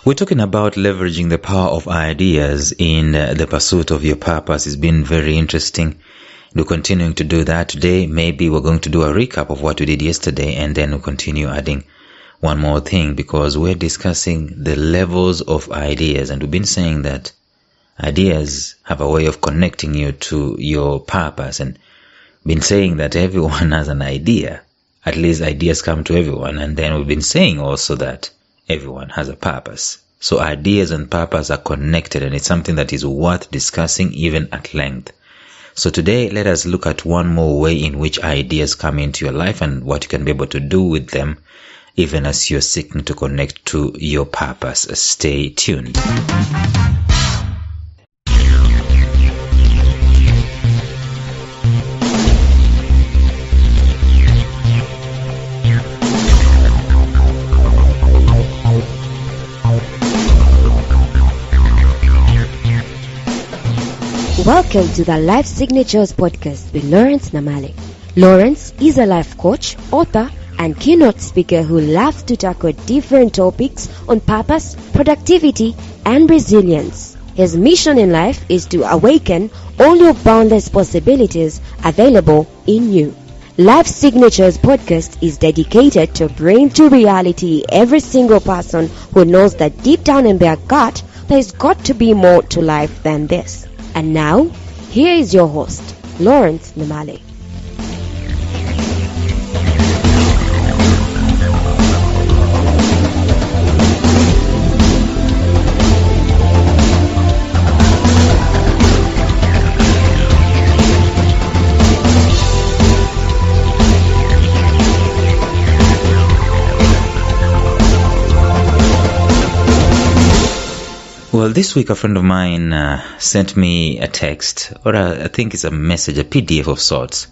We're talking about leveraging the power of ideas in the pursuit of your purpose. It's been very interesting. We're continuing to do that today. Maybe we're going to do a recap of what we did yesterday, and then we'll continue adding one more thing, because we're discussing the levels of ideas, and we've been saying that ideas have a way of connecting you to your purpose, and been saying that everyone has an idea. At least ideas come to everyone. And then we've been saying also that everyone has a purpose. So ideas and purpose are connected, and it's something that is worth discussing even at length. So today, let us look at one more way in which ideas come into your life and what you can be able to do with them, even as you're seeking to connect to your purpose. Stay tuned. Welcome to the Life Signatures podcast with Lawrence Namale. Lawrence is a life coach, author, and keynote speaker who loves to tackle different topics on purpose, productivity, and resilience. His mission in life is to awaken all your boundless possibilities available in you. Life Signatures podcast is dedicated to bring to reality every single person who knows that deep down in their gut, there's got to be more to life than this. And now, here is your host, Lawrence Namale. Well, this week a friend of mine sent me a text, or I think it's a message, a PDF of sorts,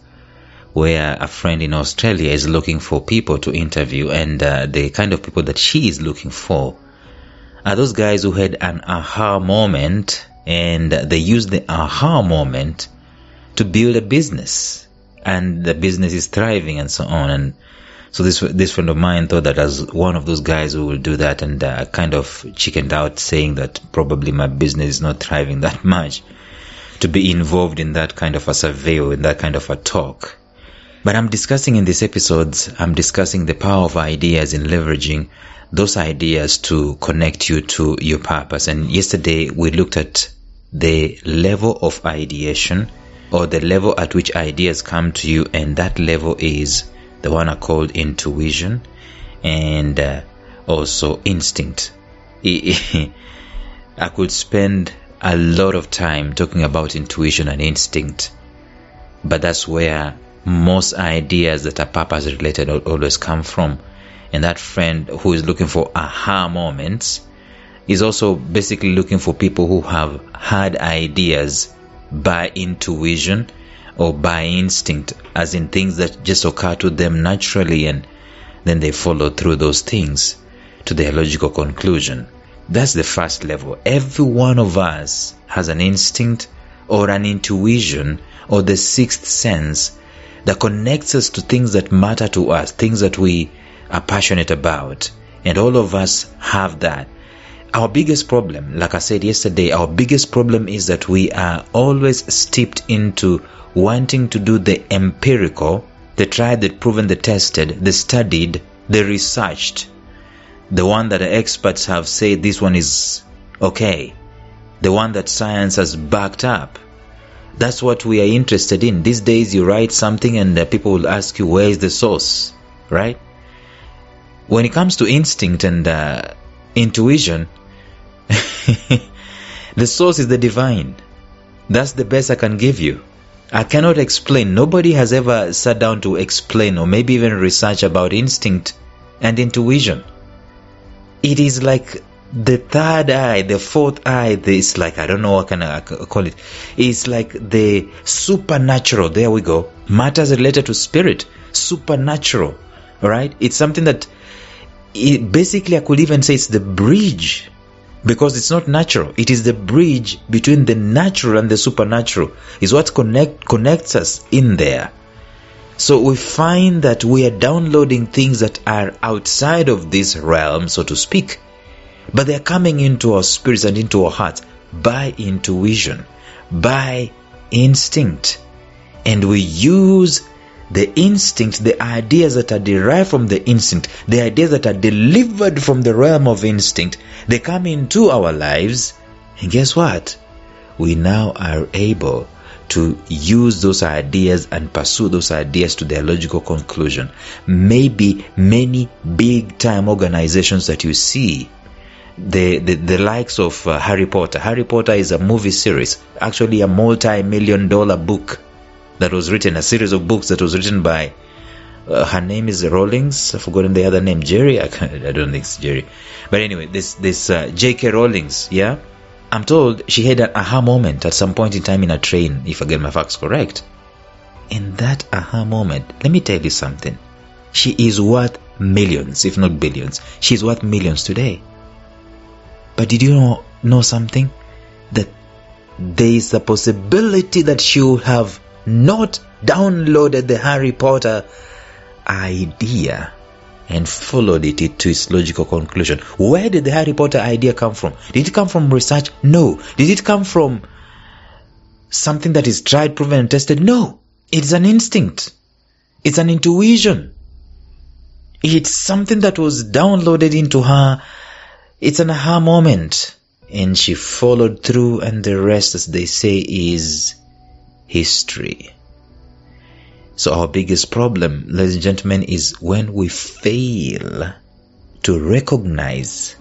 where a friend in Australia is looking for people to interview, and the kind of people that she is looking for are those guys who had an aha moment, and they used the aha moment to build a business, and the business is thriving and so on. And so this friend of mine thought that as one of those guys who will do that, and kind of chickened out, saying that probably my business is not thriving that much to be involved in that kind of a survey or in that kind of a talk. But I'm discussing in these episodes, I'm discussing the power of ideas in leveraging those ideas to connect you to your purpose. And yesterday we looked at the level of ideation, or the level at which ideas come to you, and that level is the one I called intuition and also instinct. I could spend a lot of time talking about intuition and instinct, but that's where most ideas that are purpose related always come from. And that friend who is looking for aha moments is also basically looking for people who have had ideas by intuition or by instinct, as in things that just occur to them naturally, and then they follow through those things to their logical conclusion. That's the first level. Every one of us has an instinct or an intuition or the sixth sense that connects us to things that matter to us, things that we are passionate about. And all of us have that. Our biggest problem, like I said yesterday, our biggest problem is that we are always steeped into wanting to do the empirical, the tried, the proven, the tested, the studied, the researched, the one that the experts have said this one is okay, the one that science has backed up. That's what we are interested in. These days you write something and people will ask you, where is the source, right? When it comes to instinct and intuition, the source is the divine. That's the best I can give you. I cannot explain. Nobody has ever sat down to explain or maybe even research about instinct and intuition. It is like the third eye, the fourth eye. It's like, I don't know what can I call it. It's like the supernatural. There we go. Matters related to spirit. Supernatural. Right? It's something that basically I could even say it's the bridge, because it's not natural. It is the bridge between the natural and the supernatural. Is what connects us in there. So we find that we are downloading things that are outside of this realm, so to speak. but they're coming into our spirits and into our hearts by intuition, by instinct. And we use the instinct, the ideas that are derived from the instinct, the ideas that are delivered from the realm of instinct, they come into our lives. And guess what? We now are able to use those ideas and pursue those ideas to their logical conclusion. Maybe many big time organizations that you see, the likes of Harry Potter. Harry Potter is a movie series, actually a multi-million-dollar book that was written, a series of books that was written by her name is Rawlings. I've forgotten the other name. Jerry? I don't think it's Jerry. But anyway, this J.K. Rawlings, yeah? I'm told she had an aha moment at some point in time in a train, if I get my facts correct. In that aha moment, let me tell you something. She is worth millions, if not billions. She's worth millions today. But did you know something? That there is a possibility that she would have not downloaded the Harry Potter idea and followed it to its logical conclusion. Where did the Harry Potter idea come from? Did it come from research? No. Did it come from something that is tried, proven, and tested? No. It's an instinct. It's an intuition. It's something that was downloaded into her. It's an aha moment. And she followed through, and the rest, as they say, is history. So our biggest problem, ladies and gentlemen, is when we fail to recognize.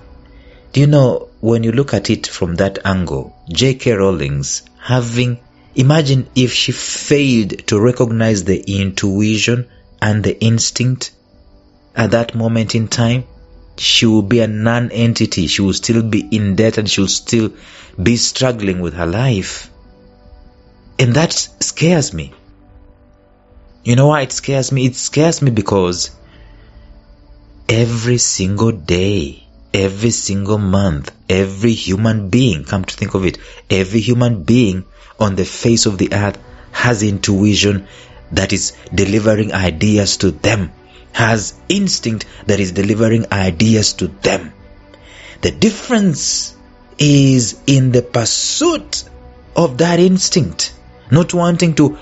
Do you know, when you look at it from that angle, J.K. Rowling's imagine if she failed to recognize the intuition and the instinct at that moment in time, she will be a non-entity. She will still be in debt and she will still be struggling with her life. And that scares me. You know why it scares me? It scares me because every single day, every single month, every human being, come to think of it, every human being on the face of the earth has intuition that is delivering ideas to them, has instinct that is delivering ideas to them. The difference is in the pursuit of that instinct, not wanting to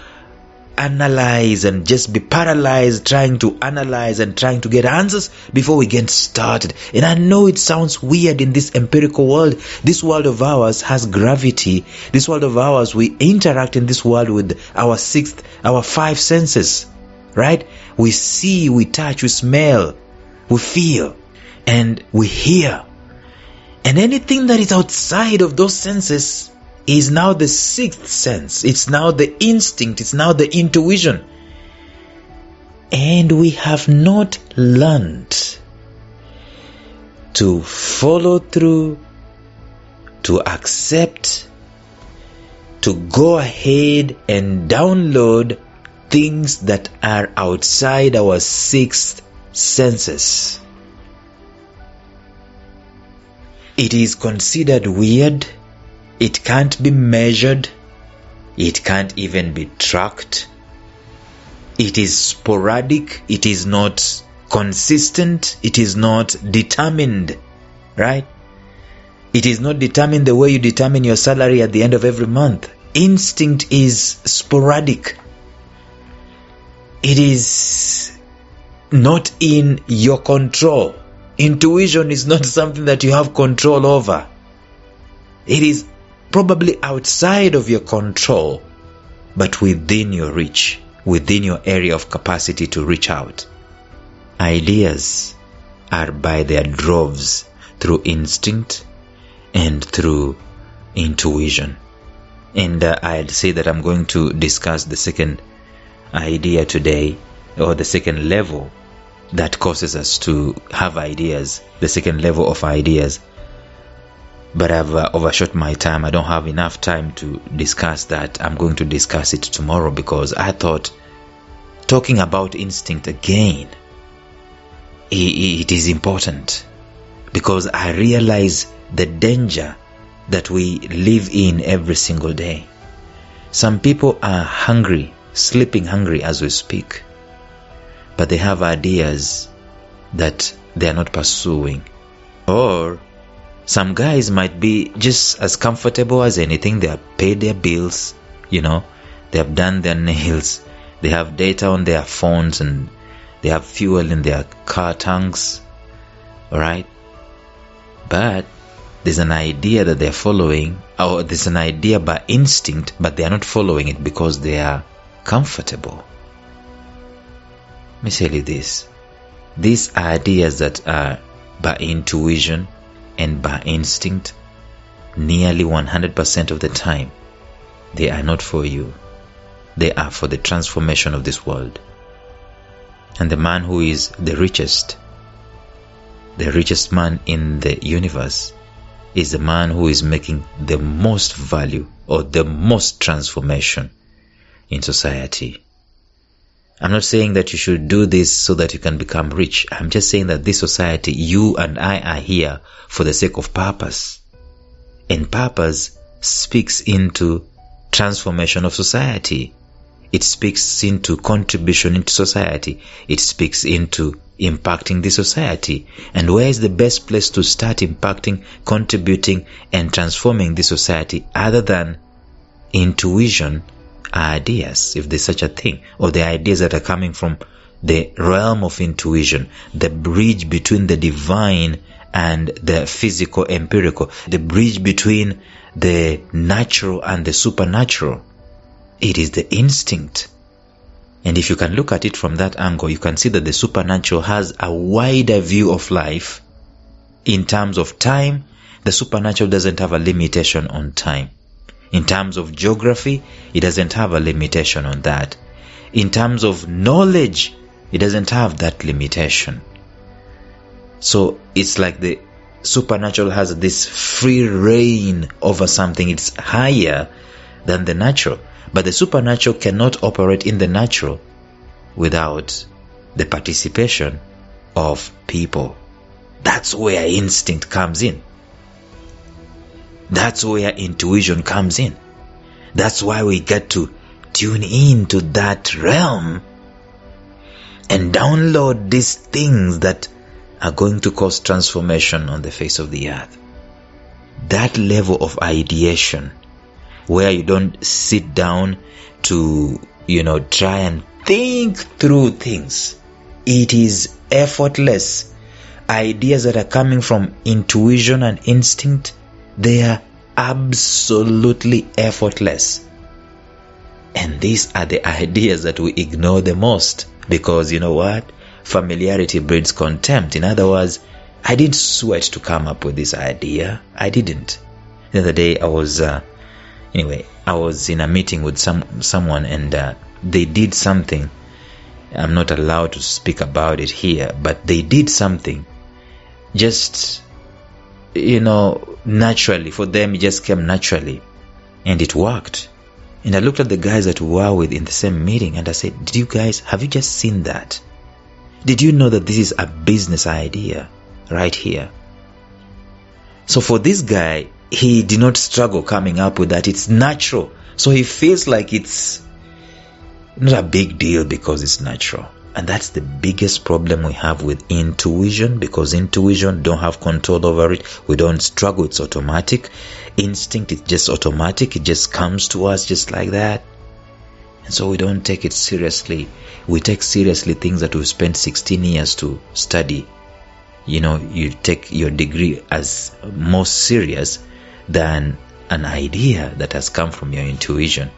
analyze and just be paralyzed trying to analyze and trying to get answers before we get started. And I know it sounds weird in this empirical world. This world of ours has gravity. This world of ours, we interact in this world with our five senses, right? We see, we touch, we smell, we feel, and we hear. And anything that is outside of those senses is now the sixth sense. It's now the instinct. It's now the intuition. And we have not learned to follow through, to accept, to go ahead and download things that are outside our sixth senses. It is considered weird. It can't be measured. It can't even be tracked. It is sporadic. It is not consistent. It is not determined, right? It is not determined the way you determine your salary at the end of every month. Instinct is sporadic. It is not in your control. Intuition is not something that you have control over. It is probably outside of your control, but within your reach, within your area of capacity to reach out. Ideas are by their droves through instinct and through intuition. And I'd say that I'm going to discuss the second idea today, or the second level that causes us to have ideas, the second level of ideas. But I've overshot my time. I don't have enough time to discuss that. I'm going to discuss it tomorrow because I thought talking about instinct again, it is important, because I realize the danger that we live in every single day. Some people are hungry, sleeping hungry as we speak, but they have ideas that they are not pursuing, or Some guys might be just as comfortable as anything. They have paid their bills, they have done their nails, they have data on their phones, and they have fuel in their car tanks, alright? But there's an idea that they're following, or there's an idea by instinct, but they are not following it because they are comfortable. Let me tell you this. These ideas that are by intuition and by instinct, nearly 100% of the time, they are not for you. They are for the transformation of this world. And the man who is the richest man in the universe, is the man who is making the most value or the most transformation in society. I'm not saying that you should do this so that you can become rich. I'm just saying that this society, you and I are here for the sake of purpose. And purpose speaks into transformation of society. It speaks into contribution into society. It speaks into impacting the society. And where is the best place to start impacting, contributing, and transforming the society other than intuition? Ideas, if there's such a thing, or the ideas that are coming from the realm of intuition, the bridge between the divine and the physical, empirical, the bridge between the natural and the supernatural. It is the instinct. And if you can look at it from that angle, you can see that the supernatural has a wider view of life. In terms of time, the supernatural doesn't have a limitation on time. In terms of geography, it doesn't have a limitation on that. In terms of knowledge, it doesn't have that limitation. So it's like the supernatural has this free reign over something. It's higher than the natural. But the supernatural cannot operate in the natural without the participation of people. That's where instinct comes in. That's where intuition comes in. That's why we get to tune into that realm and download these things that are going to cause transformation on the face of the earth. That level of ideation, where you don't sit down to, try and think through things. It is effortless. Ideas that are coming from intuition and instinct, they are absolutely effortless. And these are the ideas that we ignore the most, because you know what? Familiarity breeds contempt. In other words, I didn't sweat to come up with this idea. I didn't. The other day I was in a meeting with someone, and they did something. I'm not allowed to speak about it here, but they did something just naturally. For them, it just came naturally, and it worked. And I looked at the guys that we were with in the same meeting, and I said, have you just seen that? Did you know that this is a business idea right here? So for this guy, he did not struggle coming up with that. It's natural. So he feels like it's not a big deal because it's natural. And that's the biggest problem we have with intuition, because intuition don't have control over it. We don't struggle. It's automatic. Instinct, it's just automatic. It just comes to us just like that. And so we don't take it seriously. We take seriously things that we've spent 16 years to study. You take your degree as more serious than an idea that has come from your intuition,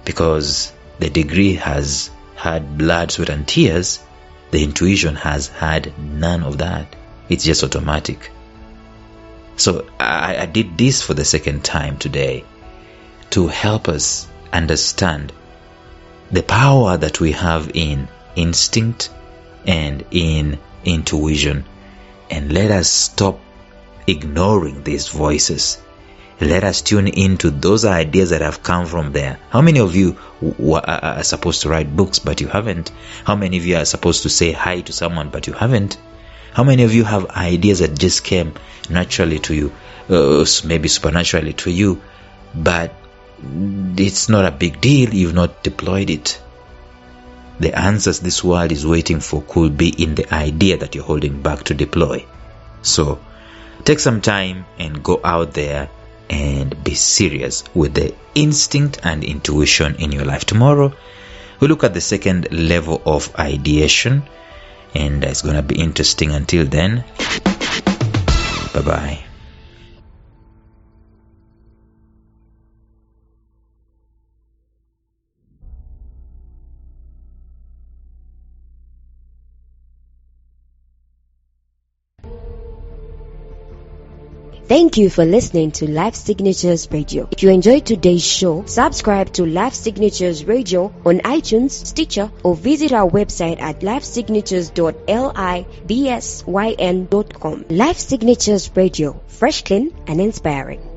because the degree has had blood, sweat and tears. The intuition has had none of that. It's just automatic. So I did this for the second time today to help us understand the power that we have in instinct and in intuition, and let us stop ignoring these voices. Let us tune into those ideas that have come from there. How many of you are supposed to write books but you haven't? How many of you are supposed to say hi to someone but you haven't? How many of you have ideas that just came naturally to you, maybe supernaturally to you, but it's not a big deal, you've not deployed it? The answers this world is waiting for could be in the idea that you're holding back to deploy. So Take some time and go out there and be serious with the instinct and intuition in your life. Tomorrow, we look at the second level of ideation, and it's going to be interesting. Until then, bye-bye. Thank you for listening to Life Signatures Radio. If you enjoyed today's show, subscribe to Life Signatures Radio on iTunes, Stitcher, or visit our website at lifesignatures.libsyn.com. Life Signatures Radio, fresh, clean, and inspiring.